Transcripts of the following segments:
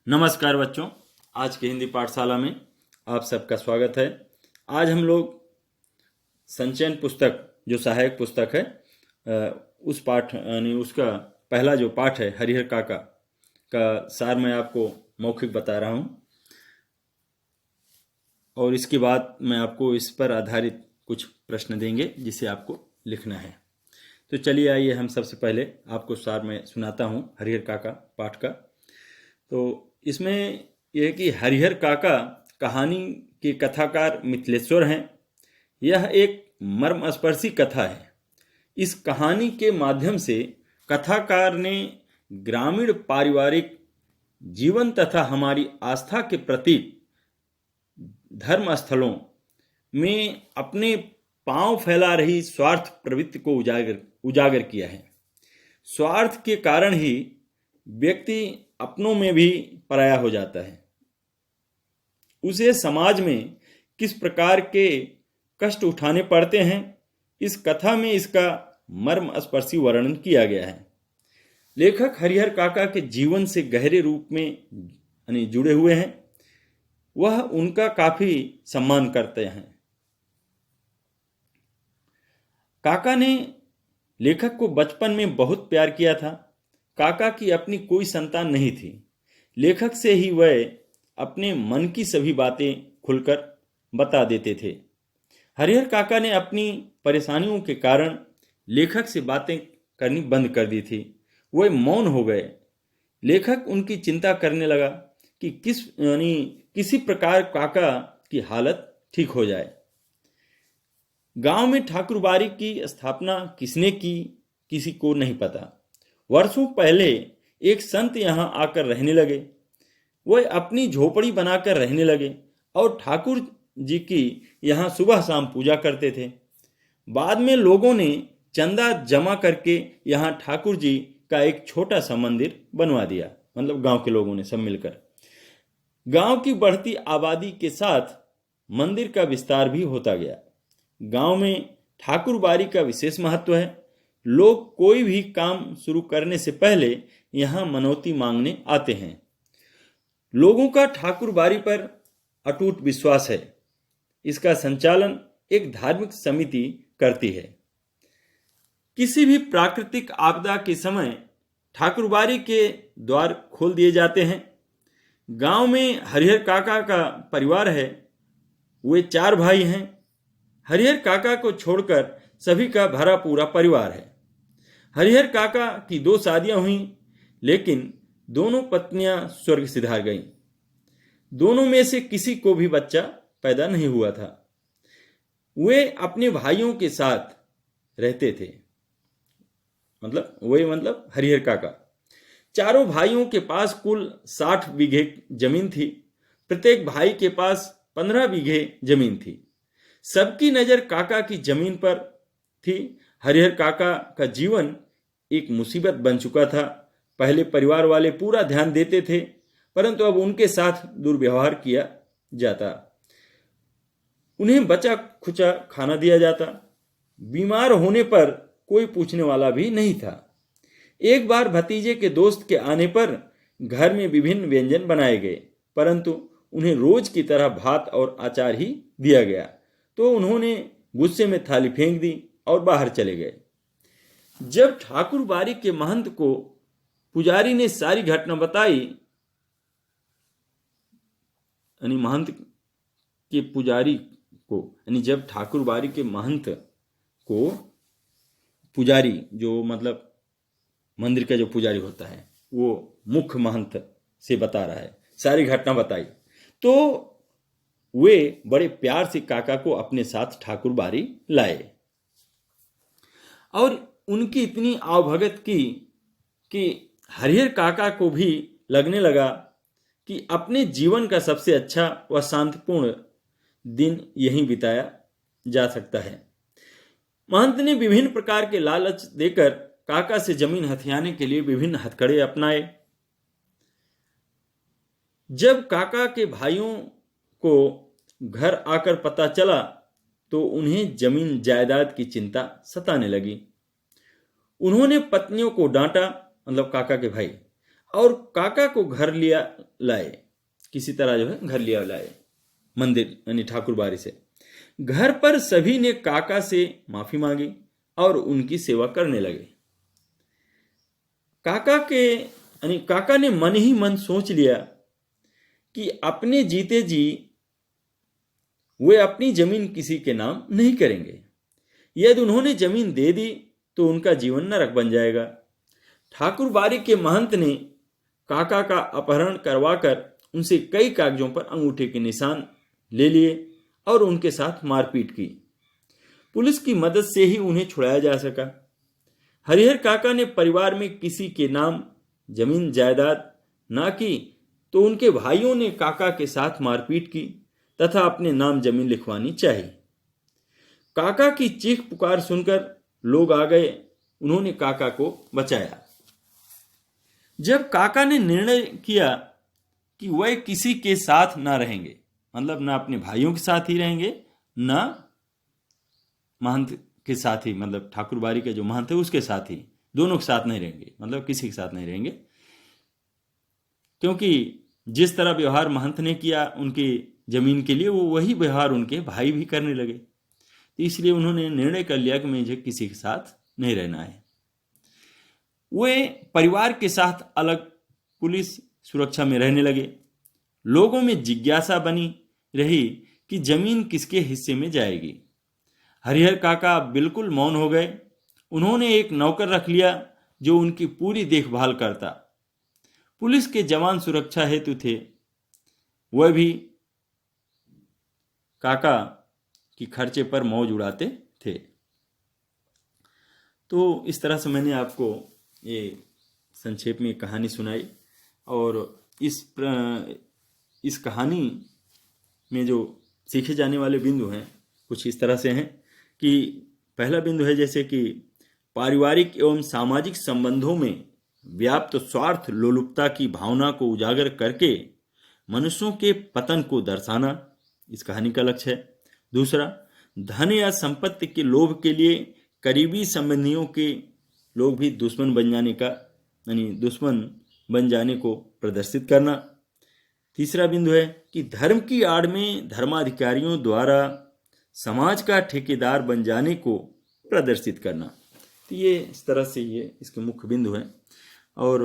नमस्कार बच्चों, आज की हिंदी पाठशाला में आप सबका स्वागत है। आज हम लोग संचयन पुस्तक जो सहायक पुस्तक है उस पाठ यानी उसका पहला जो पाठ है हरिहर काका का सार मैं आपको मौखिक बता रहा हूँ और इसके बाद मैं आपको इस पर आधारित कुछ प्रश्न देंगे जिसे आपको लिखना है। तो चलिए आइए हम सबसे पहले आपको सार में सुनाता हूँ हरिहर काका पाठ का। तो इसमें यह है कि हरिहर काका कहानी के कथाकार मिथिलेश्वर हैं। यह एक मर्मस्पर्शी कथा है। इस कहानी के माध्यम से कथाकार ने ग्रामीण पारिवारिक जीवन तथा हमारी आस्था के प्रतीक धर्म स्थलों में अपने पांव फैला रही स्वार्थ प्रवृत्ति को उजागर किया है। स्वार्थ के कारण ही व्यक्ति अपनों में भी पराया हो जाता है। उसे समाज में किस प्रकार के कष्ट उठाने पड़ते हैं, इस कथा में इसका मर्मस्पर्शी वर्णन किया गया है। लेखक हरिहर काका के जीवन से गहरे रूप में जुड़े हुए हैं। वह उनका काफी सम्मान करते हैं। काका ने लेखक को बचपन में बहुत प्यार किया था। काका की अपनी कोई संतान नहीं थी। लेखक से ही वह अपने मन की सभी बातें खुलकर बता देते थे। हरिहर काका ने अपनी परेशानियों के कारण लेखक से बातें करनी बंद कर दी थी। वह मौन हो गए। लेखक उनकी चिंता करने लगा कि किसी प्रकार काका की हालत ठीक हो जाए। गांव में ठाकुरबाड़ी की स्थापना किसने की, किसी को नहीं पता। वर्षों पहले एक संत यहाँ आकर रहने लगे। वह अपनी झोपड़ी बनाकर रहने लगे और ठाकुर जी की यहाँ सुबह शाम पूजा करते थे। बाद में लोगों ने चंदा जमा करके यहाँ ठाकुर जी का एक छोटा सा मंदिर बनवा दिया। मतलब गांव के लोगों ने सब मिलकर। गांव की बढ़ती आबादी के साथ मंदिर का विस्तार भी होता गया। गांव में ठाकुरबाड़ी का विशेष महत्व है। लोग कोई भी काम शुरू करने से पहले यहाँ मनौती मांगने आते हैं। लोगों का ठाकुरबाड़ी पर अटूट विश्वास है। इसका संचालन एक धार्मिक समिति करती है। किसी भी प्राकृतिक आपदा के समय ठाकुरबाड़ी के द्वार खोल दिए जाते हैं। गांव में हरिहर काका का परिवार है। वे 4 भाई हैं। हरिहर काका को छोड़कर सभी का भरा पूरा परिवार है। हरिहर काका की 2 शादियां हुई, लेकिन दोनों पत्नियां स्वर्ग सिधार गईं। दोनों में से किसी को भी बच्चा पैदा नहीं हुआ था। वे अपने भाइयों के साथ रहते थे। मतलब हरिहर काका। चारों भाइयों के पास कुल 60 बीघे जमीन थी। प्रत्येक भाई के पास 15 बीघे जमीन थी। सबकी नजर काका की जमीन पर थी। हरिहर काका का जीवन एक मुसीबत बन चुका था। पहले परिवार वाले पूरा ध्यान देते थे, परंतु अब उनके साथ दुर्व्यवहार किया जाता। उन्हें बचा खुचा खाना दिया जाता। बीमार होने पर कोई पूछने वाला भी नहीं था। एक बार भतीजे के दोस्त के आने पर घर में विभिन्न व्यंजन बनाए गए, परंतु उन्हें रोज की तरह भात और अचार ही दिया गया। तो उन्होंने गुस्से में थाली फेंक दी और बाहर चले गए। जब ठाकुरबाड़ी के महंत को पुजारी ने सारी घटना बताई, महंत के पुजारी को, जब ठाकुरबाड़ी के महंत को पुजारी, जो मतलब मंदिर का जो पुजारी होता है, वो मुख्य महंत से बता रहा है, सारी घटना बताई, तो वे बड़े प्यार से काका को अपने साथ ठाकुरबाड़ी लाए और उनकी इतनी आवभगत की कि हरिहर काका को भी लगने लगा कि अपने जीवन का सबसे अच्छा व शांतिपूर्ण दिन यहीं बिताया जा सकता है। महंत ने विभिन्न प्रकार के लालच देकर काका से जमीन हथियाने के लिए विभिन्न हथकड़े अपनाए। जब काका के भाइयों को घर आकर पता चला तो उन्हें जमीन जायदाद की चिंता सताने लगी। उन्होंने पत्नियों को डांटा, मतलब काका के भाई, और काका को घर लिया लाए, किसी तरह जो है घर लिया लाए मंदिर यानी ठाकुरबाड़ी से। घर पर सभी ने काका से माफी मांगी और उनकी सेवा करने लगे। काका ने मन ही मन सोच लिया कि अपने जीते जी वे अपनी जमीन किसी के नाम नहीं करेंगे। यदि उन्होंने जमीन दे दी तो उनका जीवन नरक बन जाएगा। ठाकुरबाड़ी के महंत ने काका का अपहरण करवाकर उनसे कई कागजों पर अंगूठे के निशान ले लिए और उनके साथ मारपीट की। पुलिस की मदद से ही उन्हें छुड़ाया जा सका। हरिहर काका ने परिवार में किसी के नाम जमीन जायदाद ना की तो उनके भाइयों ने काका के साथ मारपीट की तथा अपने नाम जमीन लिखवानी चाहिए। काका की चीख पुकार सुनकर लोग आ गए, उन्होंने काका को बचाया। जब काका ने निर्णय किया कि वह किसी के साथ ना रहेंगे, मतलब ना अपने भाइयों के साथ ही रहेंगे ना महंत के साथ ही, मतलब ठाकुरबाड़ी के जो महंत है उसके साथ ही, दोनों के साथ नहीं रहेंगे, मतलब किसी के साथ नहीं रहेंगे, क्योंकि जिस तरह व्यवहार महंत ने किया उनकी जमीन के लिए वो वही व्यवहार उनके भाई भी करने लगे। तो इसलिए उन्होंने निर्णय कर लिया कि मुझे किसी के साथ नहीं रहना है। वे परिवार के साथ अलग पुलिस सुरक्षा में रहने लगे। लोगों में जिज्ञासा बनी रही कि जमीन किसके हिस्से में जाएगी। हरिहर काका बिल्कुल मौन हो गए। उन्होंने एक नौकर रख लिया जो उनकी पूरी देखभाल करता। पुलिस के जवान सुरक्षा हेतु थे, वह भी काका की खर्चे पर मौज उड़ाते थे। तो इस तरह से मैंने आपको ये संक्षेप में कहानी सुनाई। और इस कहानी में जो सीखे जाने वाले बिंदु हैं कुछ इस तरह से हैं कि पहला बिंदु है जैसे कि पारिवारिक एवं सामाजिक संबंधों में व्याप्त स्वार्थ लोलुपता की भावना को उजागर करके मनुष्यों के पतन को दर्शाना इस कहानी का लक्ष्य है। दूसरा, धन या संपत्ति के लोभ के लिए करीबी संबंधियों के लोग भी दुश्मन बन जाने का यानी दुश्मन बन जाने को प्रदर्शित करना। तीसरा बिंदु है कि धर्म की आड़ में धर्माधिकारियों द्वारा समाज का ठेकेदार बन जाने को प्रदर्शित करना। तो ये इस तरह से ये इसके मुख्य बिंदु हैं। और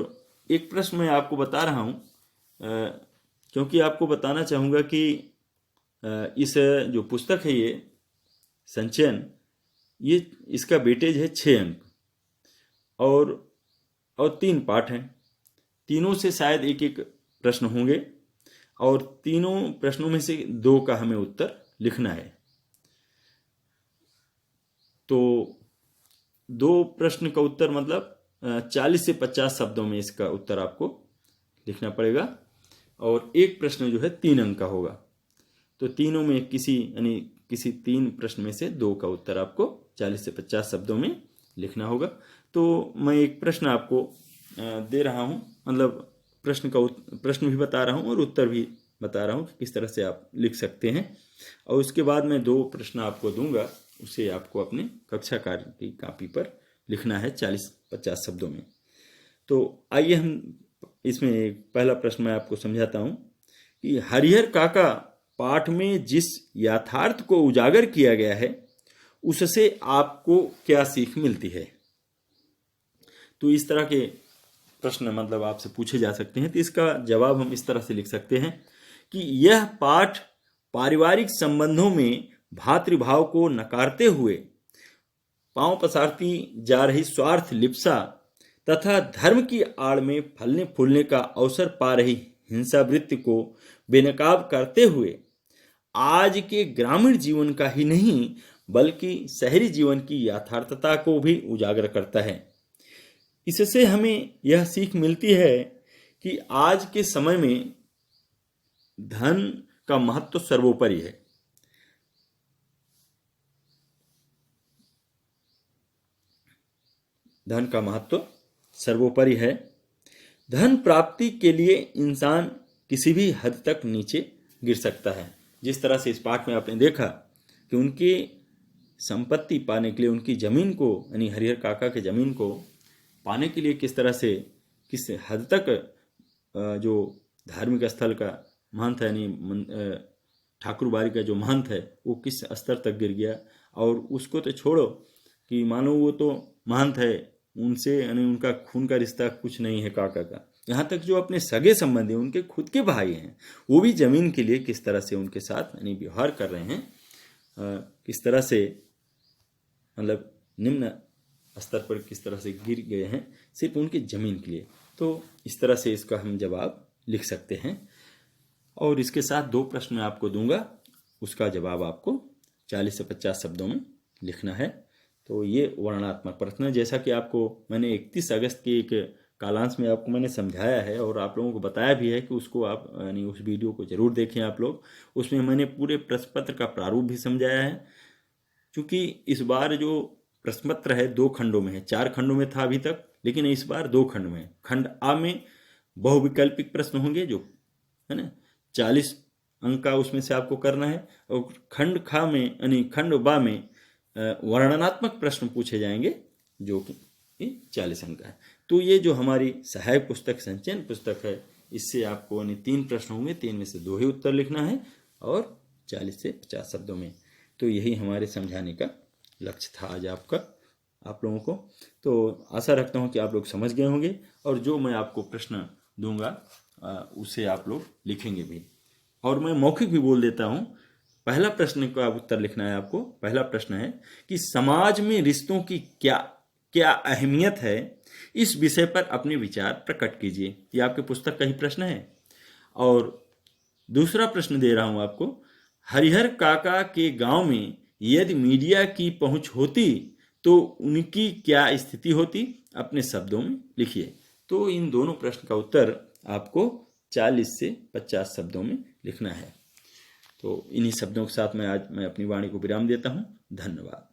एक प्रश्न मैं आपको बता रहा हूँ क्योंकि आपको बताना चाहूँगा कि इस जो पुस्तक है ये संचयन, ये इसका वेटेज है 6 अंक और 3 पाठ हैं। तीनों से शायद एक एक प्रश्न होंगे और तीनों प्रश्नों में से 2 का हमें उत्तर लिखना है। तो 2 प्रश्न का उत्तर मतलब 40 से 50 शब्दों में इसका उत्तर आपको लिखना पड़ेगा और एक प्रश्न जो है 3 अंक का होगा। तो तीनों में किसी 3 प्रश्न में से 2 का उत्तर आपको 40 से 50 शब्दों में लिखना होगा। तो मैं एक प्रश्न आपको दे रहा हूँ, मतलब प्रश्न भी बता रहा हूँ और उत्तर भी बता रहा हूँ कि किस तरह से आप लिख सकते हैं। और उसके बाद मैं 2 प्रश्न आपको दूंगा, उसे आपको अपने कक्षा कार्य की कॉपी पर लिखना है 40-50 शब्दों में। तो आइए हम इसमें पहला प्रश्न मैं आपको समझाता हूँ कि हरिहर काका पाठ में जिस यथार्थ को उजागर किया गया है उससे आपको क्या सीख मिलती है। तो इस तरह के प्रश्न मतलब आपसे पूछे जा सकते हैं। तो इसका जवाब हम इस तरह से लिख सकते हैं कि यह पाठ पारिवारिक संबंधों में भातृभाव को नकारते हुए पांव पसारती जा रही स्वार्थ लिप्सा तथा धर्म की आड़ में फलने फूलने का अवसर पा रही हिंसा वृत्ति को बेनकाब करते हुए आज के ग्रामीण जीवन का ही नहीं बल्कि शहरी जीवन की यथार्थता को भी उजागर करता है। इससे हमें यह सीख मिलती है कि आज के समय में धन का महत्व सर्वोपरि है। धन का महत्व सर्वोपरि है। धन प्राप्ति के लिए इंसान किसी भी हद तक नीचे गिर सकता है। जिस तरह से इस पाठ में आपने देखा कि उनकी संपत्ति पाने के लिए उनकी जमीन को यानी हरिहर काका के जमीन को पाने के लिए किस तरह से किस हद तक जो धार्मिक स्थल का महंत है, यानी ठाकुरबाड़ी का जो महंत है वो किस स्तर तक गिर गया। और उसको तो छोड़ो कि मानो वो तो महंत है, उनसे यानी उनका खून का रिश्ता कुछ नहीं है काका का, यहाँ तक जो अपने सगे संबंधी उनके खुद के भाई हैं वो भी जमीन के लिए किस तरह से उनके साथ यानी व्यवहार कर रहे हैं, किस तरह से मतलब निम्न स्तर पर किस तरह से गिर गए हैं सिर्फ उनकी ज़मीन के लिए। तो इस तरह से इसका हम जवाब लिख सकते हैं। और इसके साथ 2 प्रश्न मैं आपको दूंगा, उसका जवाब आपको 40 से 50 शब्दों में लिखना है। तो ये वर्णनात्मक प्रश्न है। जैसा कि आपको मैंने 31 अगस्त के एक कालांश में आपको मैंने समझाया है और आप लोगों को बताया भी है कि उसको आप यानी उस वीडियो को जरूर देखें आप लोग। उसमें मैंने पूरे प्रश्न पत्र का प्रारूप भी समझाया है। क्योंकि इस बार जो प्रश्न पत्र है 2 खंडों में है, 4 खंडों में था अभी तक, लेकिन इस बार 2 खंड में है। खंड आ में बहुविकल्पिक प्रश्न होंगे जो है ना 40 अंक का उसमें से आपको करना है, और खंड खा में यानी खंड बा में वर्णनात्मक प्रश्न पूछे जाएंगे जो कि 40 अंक का है। तो ये जो हमारी सहायक पुस्तक संचयन पुस्तक है, इससे आपको यानी 3 प्रश्न होंगे, 3 में से 2 ही उत्तर लिखना है और 40 से 50 शब्दों में। तो यही हमारे समझाने का लक्ष्य था आज आपका, आप लोगों को। तो आशा रखता हूँ कि आप लोग समझ गए होंगे और जो मैं आपको प्रश्न दूंगा उसे आप लोग लिखेंगे भी। और मैं मौखिक भी बोल देता हूँ। पहला प्रश्न का उत्तर लिखना है आपको। पहला प्रश्न है कि समाज में रिश्तों की क्या क्या अहमियत है, इस विषय पर अपने विचार प्रकट कीजिए। ये आपके पुस्तक का ही प्रश्न है। और दूसरा प्रश्न दे रहा हूँ आपको, हरिहर काका के गांव में यदि मीडिया की पहुंच होती तो उनकी क्या स्थिति होती, अपने शब्दों में लिखिए। तो इन दोनों प्रश्न का उत्तर आपको 40 से 50 शब्दों में लिखना है। तो इन्हीं शब्दों के साथ मैं अपनी वाणी को विराम देता हूँ। धन्यवाद।